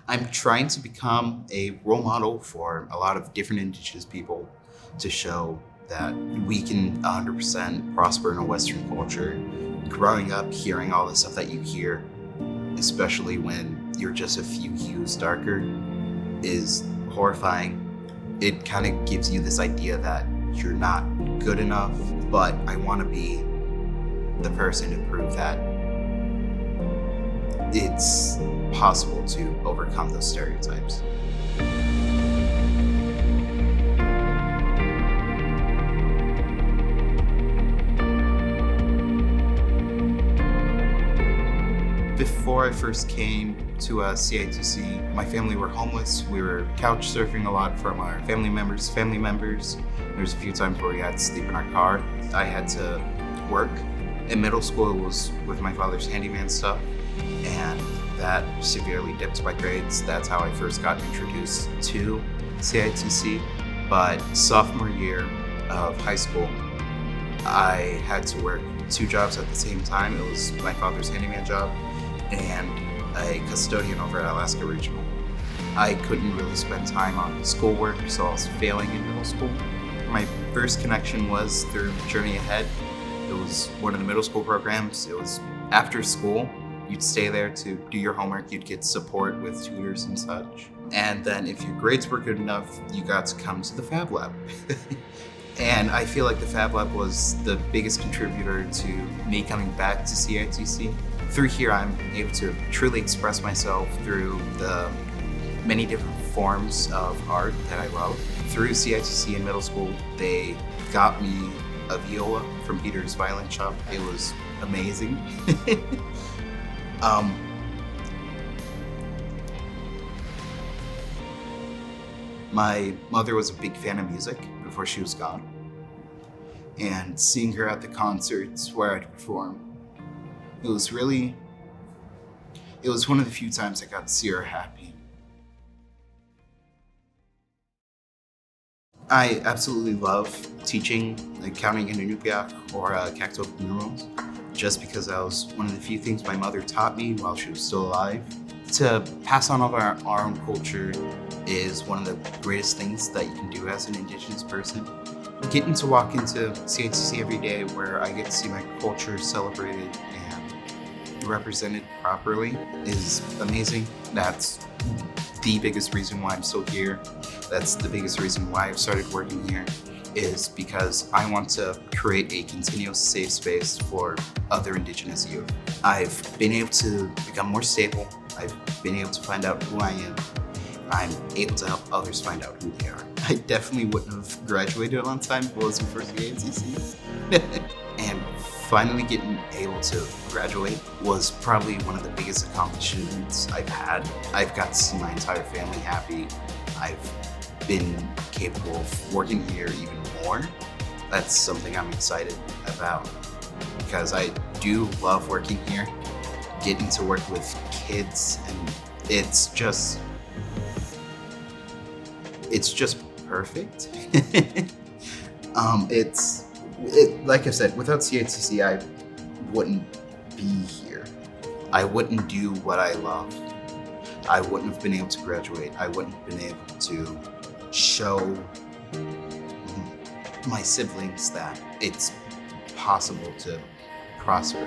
I'm trying to become a role model for a lot of different Indigenous people to show that we can 100% prosper in a Western culture. Growing up, hearing all the stuff that you hear, especially when you're just a few hues darker, is horrifying. It kind of gives you this idea that you're not good enough, but I want to be the person to prove that it's possible to overcome those stereotypes. Before I first came to CITC, my family were homeless. We were couch surfing a lot from our family members. There's a few times where we had to sleep in our car. I had to work. In middle school, it was with my father's handyman stuff, and that severely dipped my grades. That's how I first got introduced to CITC. But sophomore year of high school, I had to work 2 jobs at the same time. It was my father's handyman job and a custodian over at Alaska Regional. I couldn't really spend time on schoolwork, so I was failing in middle school. My first connection was through Journey Ahead. It was one of the middle school programs. It was after school. You'd stay there to do your homework. You'd get support with tutors and such. And then if your grades were good enough, you got to come to the FabLab. And I feel like the FabLab was the biggest contributor to me coming back to CITC. Through here, I'm able to truly express myself through the many different forms of art that I love. Through CITC in middle school, they got me a viola from Peter's Violin Shop. It was amazing. My mother was a big fan of music before she was gone. And seeing her at the concerts where I'd perform, it was one of the few times I got to see her happy. I absolutely love teaching, like counting in Iñupiaq or Cacto numerals, just because that was one of the few things my mother taught me while she was still alive. To pass on all of our own culture is one of the greatest things that you can do as an Indigenous person. Getting to walk into CITC every day where I get to see my culture celebrated and represented properly is amazing. That's the biggest reason why I'm still here. That's the biggest reason why I've started working here, is because I want to create a continuous safe space for other Indigenous youth. I've been able to become more stable. I've been able to find out who I am. I'm able to help others find out who they are. I definitely wouldn't have graduated on time if it wasn't for CITC. And finally getting able to graduate was probably one of the biggest accomplishments I've had. I've got to see my entire family happy. I've been capable of working here even more. That's something I'm excited about because I do love working here, getting to work with kids, and it's just perfect. Like I said, without CITC, I wouldn't be here. I wouldn't do what I love. I wouldn't have been able to graduate. I wouldn't have been able to show my siblings that it's possible to prosper.